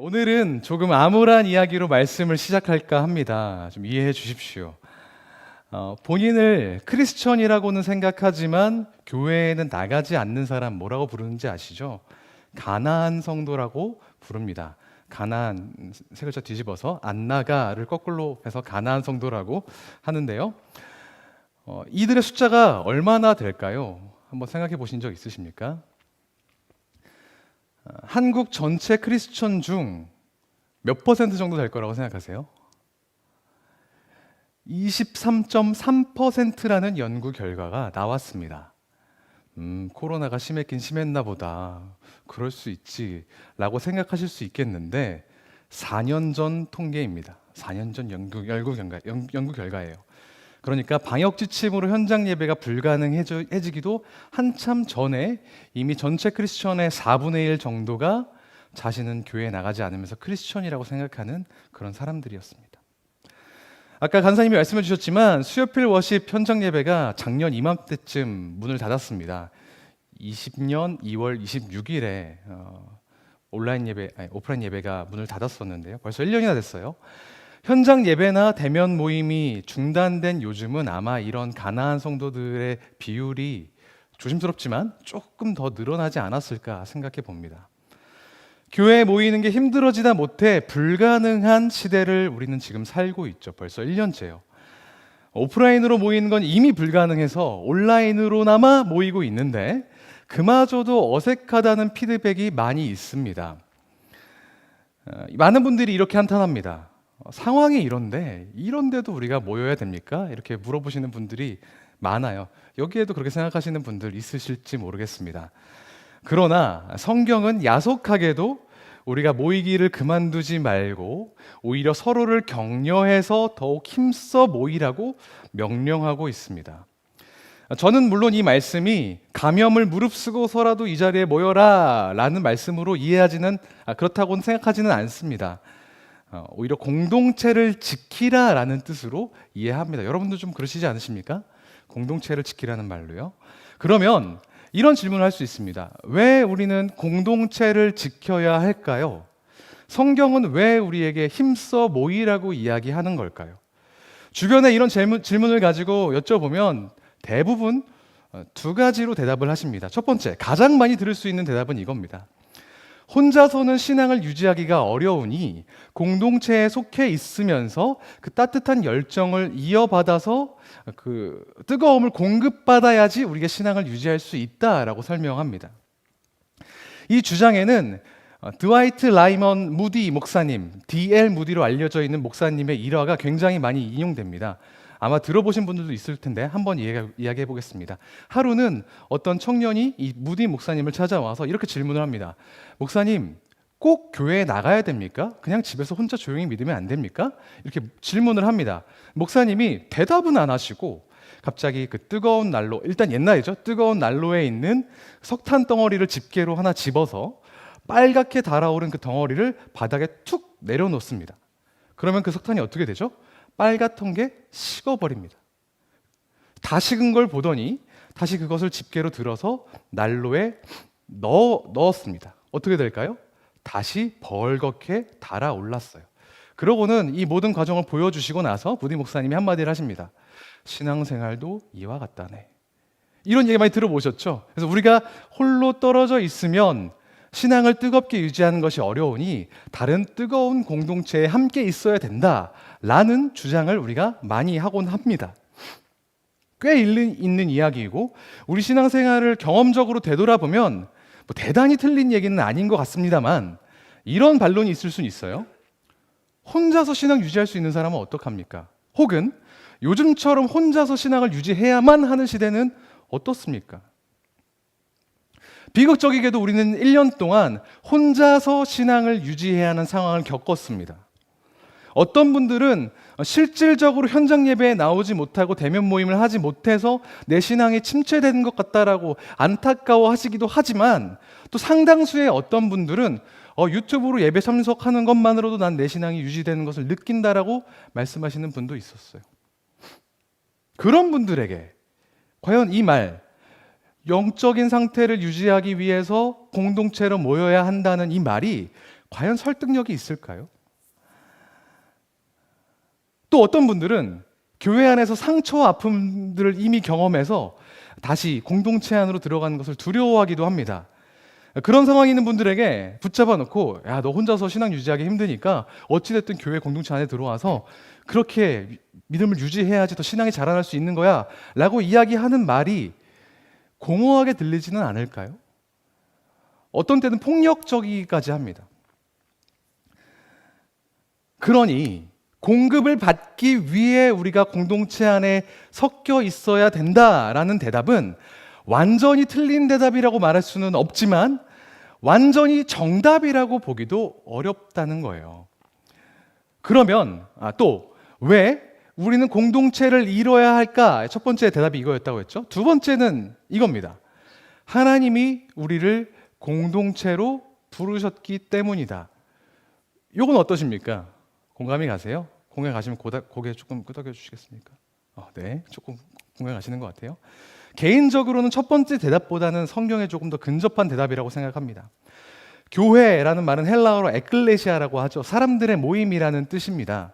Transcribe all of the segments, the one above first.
오늘은 조금 암울한 이야기로 말씀을 시작할까 합니다. 좀 이해해 주십시오. 본인을 크리스천이라고는 생각하지만 교회에는 나가지 않는 사람 뭐라고 부르는지 아시죠? 가나안 성도라고 부릅니다. 가나안 세 글자 뒤집어서 안 나가를 거꾸로 해서 가나안 성도라고 하는데요. 이들의 숫자가 얼마나 될까요? 한번 생각해 보신 적 있으십니까? 한국 전체 크리스천 중 몇 퍼센트 정도 될 거라고 생각하세요? 23.3%라는 연구 결과가 나왔습니다. 코로나가 심했긴 심했나 보다. 그럴 수 있지 라고 생각하실 수 있겠는데 4년 전 통계입니다. 4년 전 연구 결과예요. 그러니까 방역 지침으로 현장 예배가 불가능해지기도 한참 전에 이미 전체 크리스천의 4분의 1 정도가 자신은 교회에 나가지 않으면서 크리스천이라고 생각하는 그런 사람들이었습니다. 아까 간사님이 말씀해 주셨지만 수요필 워십 현장 예배가 작년 이맘때쯤 문을 닫았습니다. 20년 2월 26일에 오프라인 예배가 문을 닫았었는데요. 벌써 1년이나 됐어요. 현장 예배나 대면 모임이 중단된 요즘은 아마 이런 가나안 성도들의 비율이 조심스럽지만 조금 더 늘어나지 않았을까 생각해 봅니다. 교회에 모이는 게 힘들어지다 못해 불가능한 시대를 우리는 지금 살고 있죠. 벌써 1년째요. 오프라인으로 모이는 건 이미 불가능해서 온라인으로나마 모이고 있는데 그마저도 어색하다는 피드백이 많이 있습니다. 많은 분들이 이렇게 한탄합니다. 상황이 이런데도 우리가 모여야 됩니까? 이렇게 물어보시는 분들이 많아요. 여기에도 그렇게 생각하시는 분들 있으실지 모르겠습니다. 그러나 성경은 야속하게도 우리가 모이기를 그만두지 말고 오히려 서로를 격려해서 더욱 힘써 모이라고 명령하고 있습니다. 저는 물론 이 말씀이 감염을 무릅쓰고서라도 이 자리에 모여라 라는 말씀으로 그렇다고는 생각하지는 않습니다. 오히려 공동체를 지키라 라는 뜻으로 이해합니다. 여러분도 좀 그러시지 않으십니까? 공동체를 지키라는 말로요. 그러면 이런 질문을 할 수 있습니다. 왜 우리는 공동체를 지켜야 할까요? 성경은 왜 우리에게 힘써 모이라고 이야기하는 걸까요? 주변에 이런 질문을 가지고 여쭤보면 대부분 두 가지로 대답을 하십니다. 첫 번째, 가장 많이 들을 수 있는 대답은 이겁니다. 혼자서는 신앙을 유지하기가 어려우니 공동체에 속해 있으면서 그 따뜻한 열정을 이어받아서 그 뜨거움을 공급받아야지 우리가 신앙을 유지할 수 있다라고 설명합니다. 이 주장에는 드와이트 라이먼 무디 목사님, D.L. 무디로 알려져 있는 목사님의 일화가 굉장히 많이 인용됩니다. 아마 들어보신 분들도 있을 텐데 한번 이야기해 보겠습니다. 하루는 어떤 청년이 이 무디 목사님을 찾아와서 이렇게 질문을 합니다. 목사님, 꼭 교회에 나가야 됩니까? 그냥 집에서 혼자 조용히 믿으면 안 됩니까? 이렇게 질문을 합니다. 목사님이 대답은 안 하시고 갑자기 그 뜨거운 난로, 일단 옛날이죠. 뜨거운 난로에 있는 석탄 덩어리를 집게로 하나 집어서 빨갛게 달아오른 그 덩어리를 바닥에 툭 내려놓습니다. 그러면 그 석탄이 어떻게 되죠? 빨갛던 게 식어버립니다. 다 식은 걸 보더니 다시 그것을 집게로 들어서 난로에 넣었습니다. 어떻게 될까요? 다시 벌겋게 달아올랐어요. 그러고는 이 모든 과정을 보여주시고 나서 무디 목사님이 한마디를 하십니다. 신앙생활도 이와 같다네. 이런 얘기 많이 들어보셨죠? 그래서 우리가 홀로 떨어져 있으면 신앙을 뜨겁게 유지하는 것이 어려우니 다른 뜨거운 공동체에 함께 있어야 된다라는 주장을 우리가 많이 하곤 합니다. 꽤 있는 이야기이고 우리 신앙생활을 경험적으로 되돌아보면 뭐 대단히 틀린 얘기는 아닌 것 같습니다만 이런 반론이 있을 수는 있어요. 혼자서 신앙 유지할 수 있는 사람은 어떡합니까? 혹은 요즘처럼 혼자서 신앙을 유지해야만 하는 시대는 어떻습니까? 비극적이게도 우리는 1년 동안 혼자서 신앙을 유지해야 하는 상황을 겪었습니다. 어떤 분들은 실질적으로 현장 예배에 나오지 못하고 대면 모임을 하지 못해서 내 신앙이 침체되는 것 같다라고 안타까워하시기도 하지만 또 상당수의 어떤 분들은 유튜브로 예배 참석하는 것만으로도 난 내 신앙이 유지되는 것을 느낀다라고 말씀하시는 분도 있었어요. 그런 분들에게 과연 이 말, 영적인 상태를 유지하기 위해서 공동체로 모여야 한다는 이 말이 과연 설득력이 있을까요? 또 어떤 분들은 교회 안에서 상처와 아픔들을 이미 경험해서 다시 공동체 안으로 들어가는 것을 두려워하기도 합니다. 그런 상황에 있는 분들에게 붙잡아 놓고, 야, 너 혼자서 신앙 유지하기 힘드니까 어찌됐든 교회 공동체 안에 들어와서 그렇게 믿음을 유지해야지 더 신앙이 자라날 수 있는 거야 라고 이야기하는 말이 공허하게 들리지는 않을까요? 어떤 때는 폭력적이기까지 합니다. 그러니 공급을 받기 위해 우리가 공동체 안에 섞여 있어야 된다라는 대답은 완전히 틀린 대답이라고 말할 수는 없지만 완전히 정답이라고 보기도 어렵다는 거예요. 그러면 또 왜 우리는 공동체를 이뤄야 할까? 첫 번째 대답이 이거였다고 했죠. 두 번째는 이겁니다. 하나님이 우리를 공동체로 부르셨기 때문이다. 이건 어떠십니까? 공감이 가세요? 공감 가시면 고개 조금 끄덕여 주시겠습니까? 네, 조금 공감 가시는 것 같아요. 개인적으로는 첫 번째 대답보다는 성경에 조금 더 근접한 대답이라고 생각합니다. 교회라는 말은 헬라어로 에클레시아라고 하죠. 사람들의 모임이라는 뜻입니다.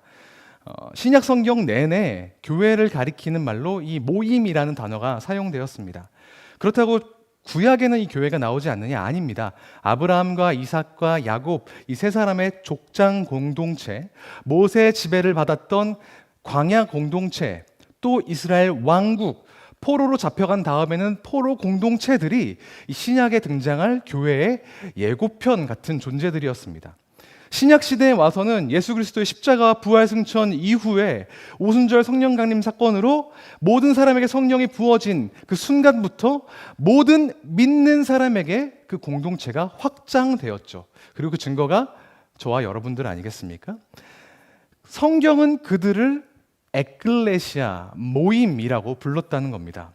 신약 성경 내내 교회를 가리키는 말로 이 모임이라는 단어가 사용되었습니다. 그렇다고 구약에는 이 교회가 나오지 않느냐? 아닙니다. 아브라함과 이삭과 야곱 이 세 사람의 족장 공동체, 모세의 지배를 받았던 광야 공동체, 또 이스라엘 왕국, 포로로 잡혀간 다음에는 포로 공동체들이 이 신약에 등장할 교회의 예고편 같은 존재들이었습니다. 신약 시대에 와서는 예수 그리스도의 십자가 부활 승천 이후에 오순절 성령 강림 사건으로 모든 사람에게 성령이 부어진 그 순간부터 모든 믿는 사람에게 그 공동체가 확장되었죠. 그리고 그 증거가 저와 여러분들 아니겠습니까? 성경은 그들을 에클레시아, 모임이라고 불렀다는 겁니다.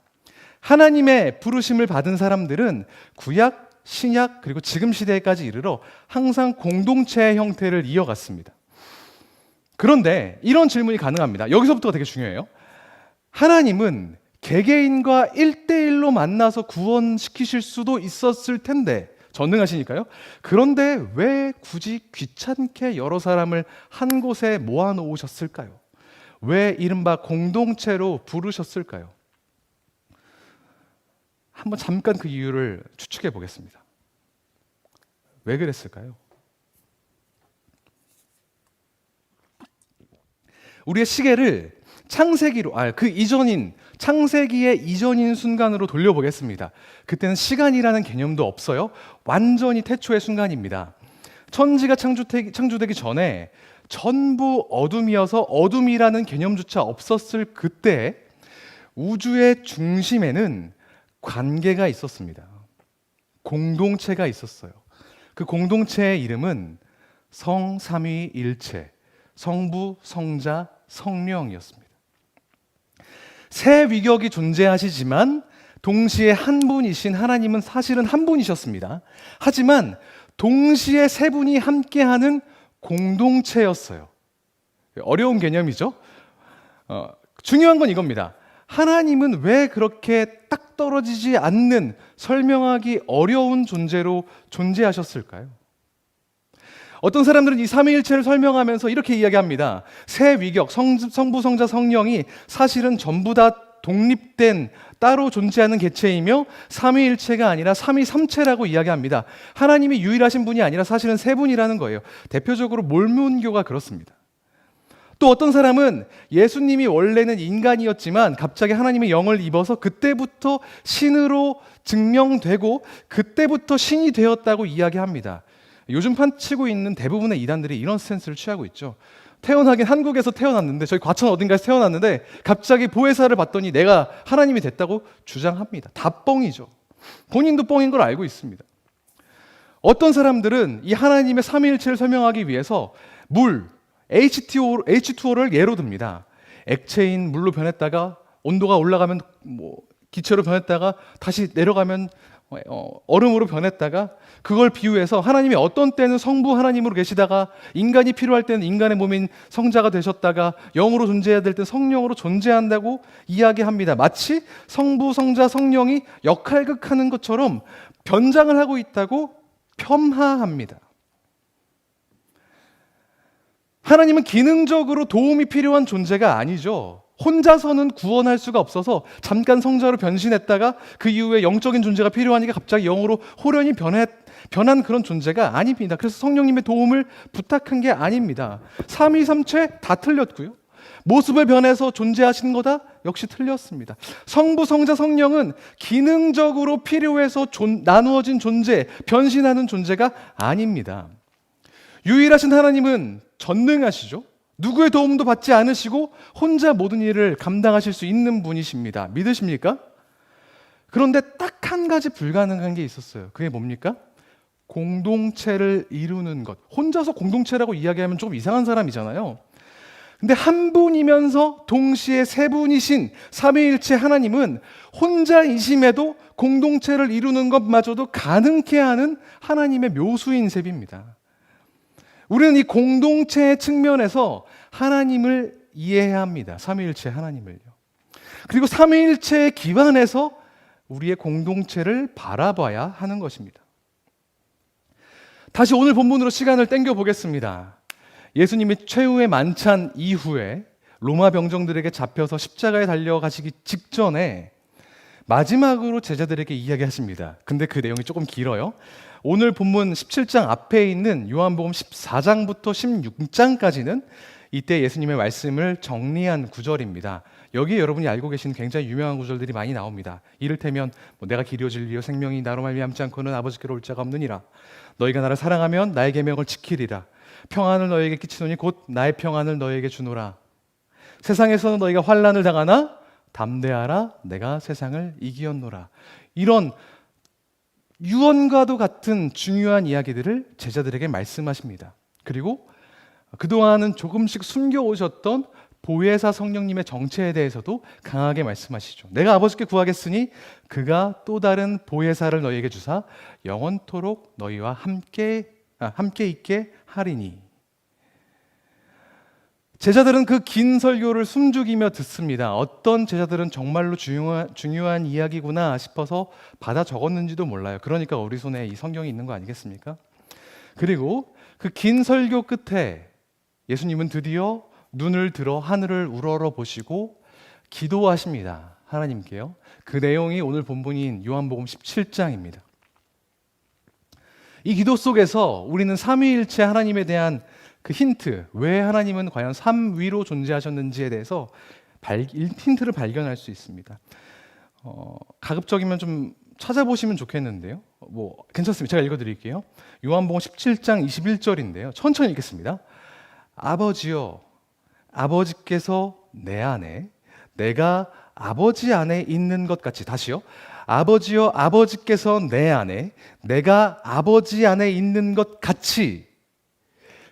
하나님의 부르심을 받은 사람들은 구약, 신약, 그리고 지금 시대까지 이르러 항상 공동체의 형태를 이어갔습니다. 그런데 이런 질문이 가능합니다. 여기서부터가 되게 중요해요. 하나님은 개개인과 1대1로 만나서 구원시키실 수도 있었을 텐데, 전능하시니까요. 그런데 왜 굳이 귀찮게 여러 사람을 한 곳에 모아놓으셨을까요? 왜 이른바 공동체로 부르셨을까요? 한번 잠깐 그 이유를 추측해 보겠습니다. 왜 그랬을까요? 우리의 시계를 창세기로, 그 이전인, 창세기의 이전인 순간으로 돌려보겠습니다. 그때는 시간이라는 개념도 없어요. 완전히 태초의 순간입니다. 천지가 창조되기 전에 전부 어둠이어서 어둠이라는 개념조차 없었을 그때 우주의 중심에는 관계가 있었습니다. 공동체가 있었어요. 그 공동체의 이름은 성삼위일체, 성부, 성자, 성령이었습니다. 세 위격이 존재하시지만 동시에 한 분이신 하나님은 사실은 한 분이셨습니다. 하지만 동시에 세 분이 함께하는 공동체였어요. 어려운 개념이죠. 중요한 건 이겁니다. 하나님은 왜 그렇게 딱 떨어지지 않는, 설명하기 어려운 존재로 존재하셨을까요? 어떤 사람들은 이 삼위일체를 설명하면서 이렇게 이야기합니다. 세 위격, 성부, 성자, 성령이 사실은 전부 다 독립된 따로 존재하는 개체이며 삼위일체가 아니라 삼위삼체라고 이야기합니다. 하나님이 유일하신 분이 아니라 사실은 세 분이라는 거예요. 대표적으로 몰몬교가 그렇습니다. 또 어떤 사람은 예수님이 원래는 인간이었지만 갑자기 하나님의 영을 입어서 그때부터 신으로 증명되고 그때부터 신이 되었다고 이야기합니다. 요즘 판치고 있는 대부분의 이단들이 이런 스탠스를 취하고 있죠. 태어나긴 한국에서 태어났는데, 저희 과천 어딘가에서 태어났는데 갑자기 보혜사를 받더니 내가 하나님이 됐다고 주장합니다. 다 뻥이죠. 본인도 뻥인 걸 알고 있습니다. 어떤 사람들은 이 하나님의 삼위일체를 설명하기 위해서 물, H2O를 예로 듭니다. 액체인 물로 변했다가 온도가 올라가면 기체로 변했다가 다시 내려가면 얼음으로 변했다가, 그걸 비유해서 하나님이 어떤 때는 성부 하나님으로 계시다가 인간이 필요할 때는 인간의 몸인 성자가 되셨다가 영으로 존재해야 될 때는 성령으로 존재한다고 이야기합니다. 마치 성부, 성자, 성령이 역할극하는 것처럼 변장을 하고 있다고 폄하합니다. 하나님은 기능적으로 도움이 필요한 존재가 아니죠. 혼자서는 구원할 수가 없어서 잠깐 성자로 변신했다가 그 이후에 영적인 존재가 필요하니까 갑자기 영으로 호련히 변한 그런 존재가 아닙니다. 그래서 성령님의 도움을 부탁한 게 아닙니다. 삼위삼체 다 틀렸고요. 모습을 변해서 존재하신 거다? 역시 틀렸습니다. 성부, 성자, 성령은 기능적으로 필요해서 나누어진 존재, 변신하는 존재가 아닙니다. 유일하신 하나님은 전능하시죠. 누구의 도움도 받지 않으시고 혼자 모든 일을 감당하실 수 있는 분이십니다. 믿으십니까? 그런데 딱 한 가지 불가능한 게 있었어요. 그게 뭡니까? 공동체를 이루는 것. 혼자서 공동체라고 이야기하면 조금 이상한 사람이잖아요. 근데 한 분이면서 동시에 세 분이신 삼위일체 하나님은 혼자이심에도 공동체를 이루는 것마저도 가능케 하는 하나님의 묘수인 셈입니다. 우리는 이 공동체의 측면에서 하나님을 이해해야 합니다. 삼위일체 하나님을요. 그리고 삼위일체에 기반해서 우리의 공동체를 바라봐야 하는 것입니다. 다시 오늘 본문으로 시간을 땡겨 보겠습니다. 예수님이 최후의 만찬 이후에 로마 병정들에게 잡혀서 십자가에 달려가시기 직전에 마지막으로 제자들에게 이야기하십니다. 근데 그 내용이 조금 길어요. 오늘 본문 17장 앞에 있는 요한복음 14장부터 16장까지는 이때 예수님의 말씀을 정리한 구절입니다. 여기에 여러분이 알고 계신 굉장히 유명한 구절들이 많이 나옵니다. 이를테면 내가 길이요 진리요 생명이 나로 말미암지 않고는 아버지께로 올 자가 없느니라. 너희가 나를 사랑하면 나의 계명을 지키리라. 평안을 너희에게 끼치노니 곧 나의 평안을 너희에게 주노라. 세상에서는 너희가 환난을 당하나 담대하라. 내가 세상을 이기었노라. 이런 유언과도 같은 중요한 이야기들을 제자들에게 말씀하십니다. 그리고 그동안은 조금씩 숨겨오셨던 보혜사 성령님의 정체에 대해서도 강하게 말씀하시죠. 내가 아버지께 구하겠으니 그가 또 다른 보혜사를 너희에게 주사 영원토록 너희와 함께 있게 하리니. 제자들은 그 긴 설교를 숨죽이며 듣습니다. 어떤 제자들은 정말로 중요한 이야기구나 싶어서 받아 적었는지도 몰라요. 그러니까 우리 손에 이 성경이 있는 거 아니겠습니까? 그리고 그 긴 설교 끝에 예수님은 드디어 눈을 들어 하늘을 우러러 보시고 기도하십니다. 하나님께요. 그 내용이 오늘 본문인 요한복음 17장입니다. 이 기도 속에서 우리는 삼위일체 하나님에 대한 그 힌트, 왜 하나님은 과연 삼위로 존재하셨는지에 대해서 힌트를 발견할 수 있습니다. 가급적이면 좀 찾아보시면 좋겠는데요. 괜찮습니다. 제가 읽어드릴게요. 요한복음 17장 21절인데요. 천천히 읽겠습니다. 아버지여, 아버지께서 내 안에, 내가 아버지 안에 있는 것 같이. 다시요. 아버지여, 아버지께서 내 안에, 내가 아버지 안에 있는 것 같이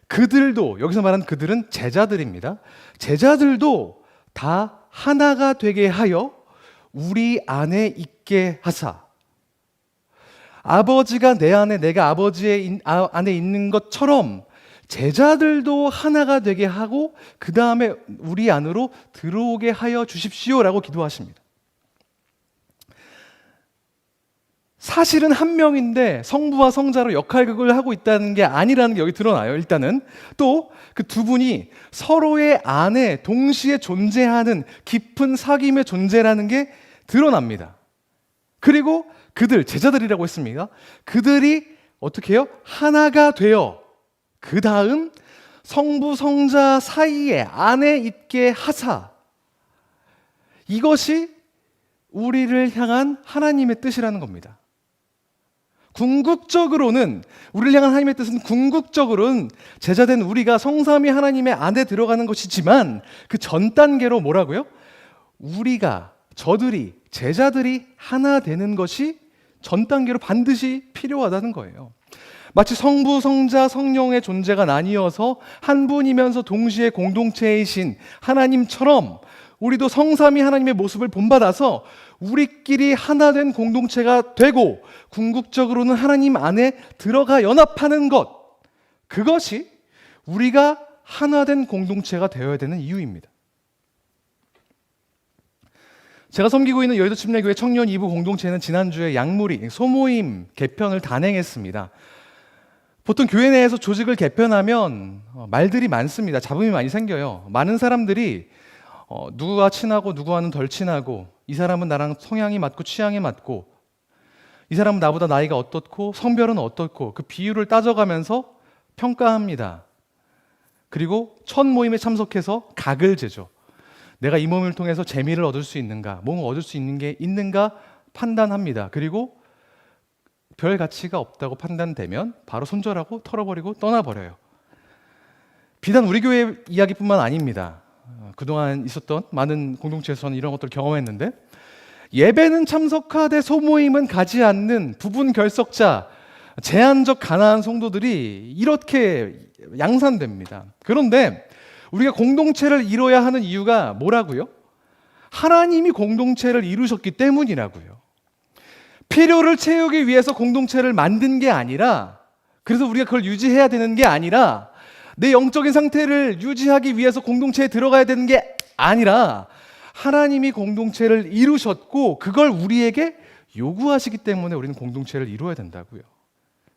그들도, 여기서 말하는 그들은 제자들입니다. 제자들도 다 하나가 되게 하여 우리 안에 있게 하사. 아버지가 내 안에, 내가 아버지 안에 있는 것처럼 제자들도 하나가 되게 하고 그 다음에 우리 안으로 들어오게 하여 주십시오라고 기도하십니다. 사실은 한 명인데 성부와 성자로 역할극을 하고 있다는 게 아니라는 게 여기 드러나요. 일단은 또 그 두 분이 서로의 안에 동시에 존재하는 깊은 사귐의 존재라는 게 드러납니다. 그리고 그들, 제자들이라고 했습니다. 그들이 어떻게 해요? 하나가 되어 그 다음 성부 성자 사이에 안에 있게 하사. 이것이 우리를 향한 하나님의 뜻이라는 겁니다. 궁극적으로는, 우리를 향한 하나님의 뜻은 궁극적으로는 제자된 우리가 성삼위 하나님의 안에 들어가는 것이지만 그 전 단계로 뭐라고요? 우리가, 저들이, 제자들이 하나 되는 것이 전 단계로 반드시 필요하다는 거예요. 마치 성부, 성자, 성령의 존재가 나뉘어서 한 분이면서 동시에 공동체이신 하나님처럼 우리도 성삼위 하나님의 모습을 본받아서 우리끼리 하나 된 공동체가 되고 궁극적으로는 하나님 안에 들어가 연합하는 것, 그것이 우리가 하나 된 공동체가 되어야 되는 이유입니다. 제가 섬기고 있는 여의도 침례교회 청년 2부 공동체는 지난주에 양무리 소모임 개편을 단행했습니다. 보통 교회 내에서 조직을 개편하면 말들이 많습니다. 잡음이 많이 생겨요. 많은 사람들이 누구와 친하고 누구와는 덜 친하고, 이 사람은 나랑 성향이 맞고 취향이 맞고, 이 사람은 나보다 나이가 어떻고 성별은 어떻고, 그 비율을 따져가면서 평가합니다. 그리고 첫 모임에 참석해서 각을 재죠. 내가 이 모임을 통해서 재미를 얻을 수 있는가, 뭔가 얻을 수 있는 게 있는가 판단합니다. 그리고 별 가치가 없다고 판단되면 바로 손절하고 털어버리고 떠나버려요. 비단 우리 교회 이야기뿐만 아닙니다. 그동안 있었던 많은 공동체에서는 이런 것들을 경험했는데, 예배는 참석하되 소모임은 가지 않는 부분 결석자, 제한적 가난한 성도들이 이렇게 양산됩니다. 그런데 우리가 공동체를 이뤄야 하는 이유가 뭐라고요? 하나님이 공동체를 이루셨기 때문이라고요. 필요를 채우기 위해서 공동체를 만든 게 아니라, 그래서 우리가 그걸 유지해야 되는 게 아니라, 내 영적인 상태를 유지하기 위해서 공동체에 들어가야 되는 게 아니라, 하나님이 공동체를 이루셨고 그걸 우리에게 요구하시기 때문에 우리는 공동체를 이루어야 된다고요.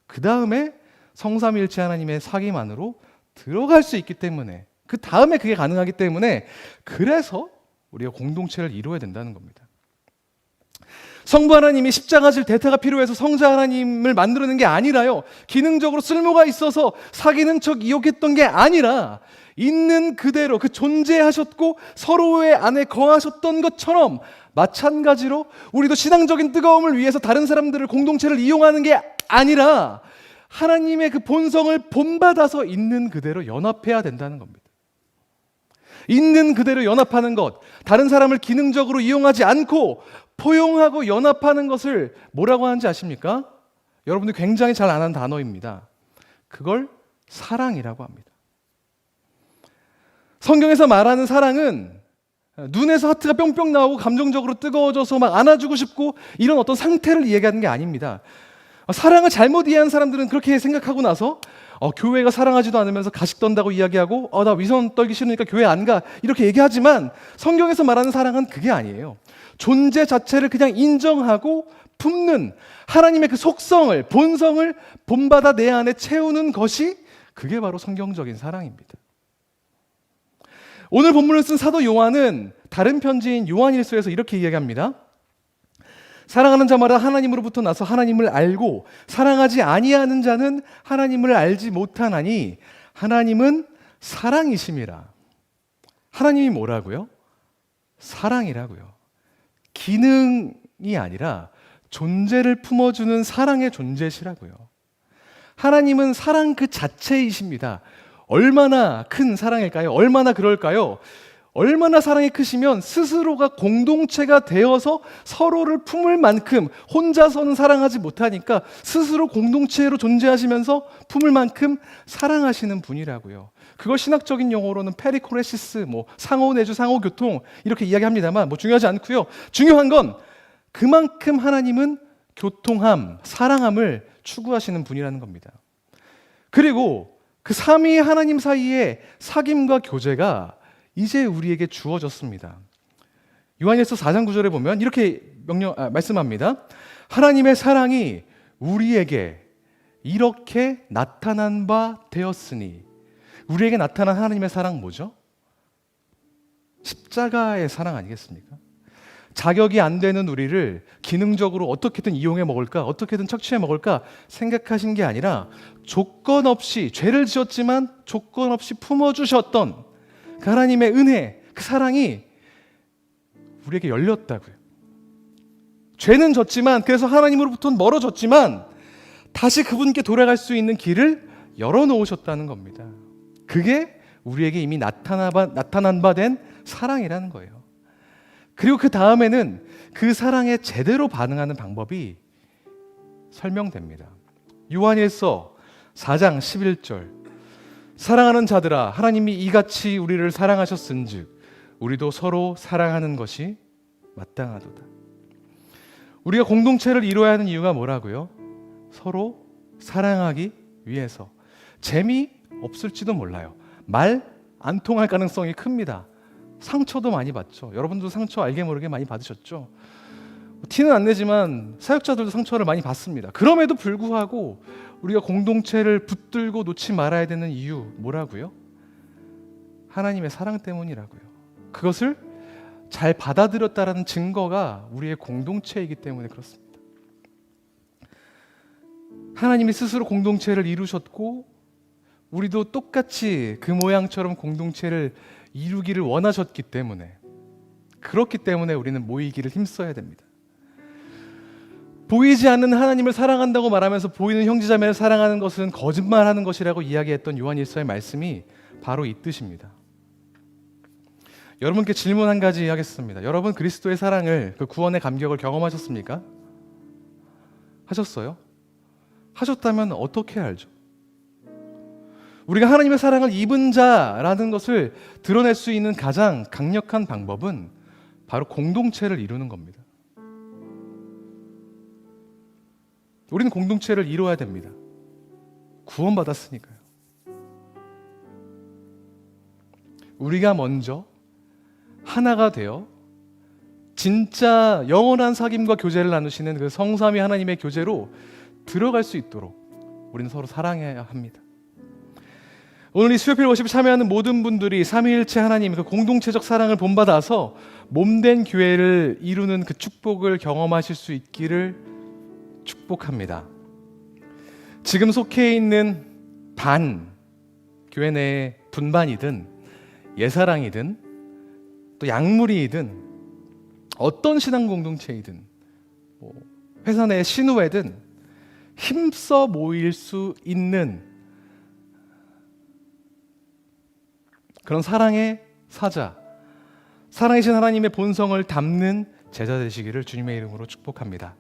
그 다음에 성삼위일체 하나님의 사귐 안으로 들어갈 수 있기 때문에, 그 다음에 그게 가능하기 때문에, 그래서 우리가 공동체를 이루어야 된다는 겁니다. 성부 하나님이 십자가 질 대타가 필요해서 성자 하나님을 만들어낸 게 아니라요, 기능적으로 쓸모가 있어서 사귀는 척 이용했던 게 아니라, 있는 그대로 그 존재하셨고 서로의 안에 거하셨던 것처럼 마찬가지로 우리도 신앙적인 뜨거움을 위해서 다른 사람들을, 공동체를 이용하는 게 아니라 하나님의 그 본성을 본받아서 있는 그대로 연합해야 된다는 겁니다. 있는 그대로 연합하는 것, 다른 사람을 기능적으로 이용하지 않고 포용하고 연합하는 것을 뭐라고 하는지 아십니까? 여러분들 굉장히 잘 아는 단어입니다. 그걸 사랑이라고 합니다. 성경에서 말하는 사랑은 눈에서 하트가 뿅뿅 나오고 감정적으로 뜨거워져서 막 안아주고 싶고 이런 어떤 상태를 이야기하는 게 아닙니다. 사랑을 잘못 이해한 사람들은 그렇게 생각하고 나서 교회가 사랑하지도 않으면서 가식 떤다고 이야기하고 나 위선 떨기 싫으니까 교회 안 가, 이렇게 얘기하지만 성경에서 말하는 사랑은 그게 아니에요. 존재 자체를 그냥 인정하고 품는 하나님의 그 속성을, 본성을 본받아 내 안에 채우는 것이, 그게 바로 성경적인 사랑입니다. 오늘 본문을 쓴 사도 요한은 다른 편지인 요한일서에서 이렇게 이야기합니다. 사랑하는 자마다 하나님으로부터 나서 하나님을 알고 사랑하지 아니하는 자는 하나님을 알지 못하나니 하나님은 사랑이심이라. 하나님이 뭐라고요? 사랑이라고요. 기능이 아니라 존재를 품어주는 사랑의 존재시라고요. 하나님은 사랑 그 자체이십니다. 얼마나 큰 사랑일까요? 얼마나 그럴까요? 얼마나 사랑이 크시면 스스로가 공동체가 되어서 서로를 품을 만큼, 혼자서는 사랑하지 못하니까 스스로 공동체로 존재하시면서 품을 만큼 사랑하시는 분이라고요. 그걸 신학적인 용어로는 페리코레시스, 상호내주, 상호교통 이렇게 이야기합니다만 중요하지 않고요. 중요한 건 그만큼 하나님은 교통함, 사랑함을 추구하시는 분이라는 겁니다. 그리고 그 삼위 하나님 사이의 사귐과 교제가 이제 우리에게 주어졌습니다. 요한일서 4장 9절에 보면 이렇게 말씀합니다. 하나님의 사랑이 우리에게 이렇게 나타난 바 되었으니. 우리에게 나타난 하나님의 사랑 뭐죠? 십자가의 사랑 아니겠습니까? 자격이 안 되는 우리를 기능적으로 어떻게든 이용해 먹을까, 어떻게든 착취해 먹을까 생각하신 게 아니라 조건 없이, 죄를 지었지만 조건 없이 품어주셨던 그 하나님의 은혜, 그 사랑이 우리에게 열렸다고요. 죄는 졌지만, 그래서 하나님으로부터는 멀어졌지만 다시 그분께 돌아갈 수 있는 길을 열어놓으셨다는 겁니다. 그게 우리에게 이미 나타난 바 된 사랑이라는 거예요. 그리고 그 다음에는 그 사랑에 제대로 반응하는 방법이 설명됩니다. 요한일서 4장 11절, 사랑하는 자들아, 하나님이 이같이 우리를 사랑하셨은즉 우리도 서로 사랑하는 것이 마땅하도다. 우리가 공동체를 이루어야 하는 이유가 뭐라고요? 서로 사랑하기 위해서. 재미없을지도 몰라요. 말 안 통할 가능성이 큽니다. 상처도 많이 받죠. 여러분도 상처 알게 모르게 많이 받으셨죠? 티는 안 내지만 사역자들도 상처를 많이 받습니다. 그럼에도 불구하고 우리가 공동체를 붙들고 놓지 말아야 되는 이유 뭐라고요? 하나님의 사랑 때문이라고요. 그것을 잘 받아들였다라는 증거가 우리의 공동체이기 때문에 그렇습니다. 하나님이 스스로 공동체를 이루셨고 우리도 똑같이 그 모양처럼 공동체를 이루기를 원하셨기 때문에, 그렇기 때문에 우리는 모이기를 힘써야 됩니다. 보이지 않는 하나님을 사랑한다고 말하면서 보이는 형제자매를 사랑하는 것은 거짓말하는 것이라고 이야기했던 요한 1서의 말씀이 바로 이 뜻입니다. 여러분께 질문 한 가지 하겠습니다. 여러분 그리스도의 사랑을, 그 구원의 감격을 경험하셨습니까? 하셨어요? 하셨다면 어떻게 알죠? 우리가 하나님의 사랑을 입은 자라는 것을 드러낼 수 있는 가장 강력한 방법은 바로 공동체를 이루는 겁니다. 우리는 공동체를 이루어야 됩니다. 구원받았으니까요. 우리가 먼저 하나가 되어 진짜 영원한 사귐과 교제를 나누시는 그 성삼위 하나님의 교제로 들어갈 수 있도록 우리는 서로 사랑해야 합니다. 오늘 이 수요필 워십에 참여하는 모든 분들이 삼위일체 하나님 그 공동체적 사랑을 본받아서 몸된 교회를 이루는 그 축복을 경험하실 수 있기를 축복합니다. 지금 속해 있는 교회 내에 분반이든 예사랑이든 또 약물이든 어떤 신앙 공동체이든 회사 내 신우회든 힘써 모일 수 있는 그런 사랑의 사자, 사랑이신 하나님의 본성을 담는 제자 되시기를 주님의 이름으로 축복합니다.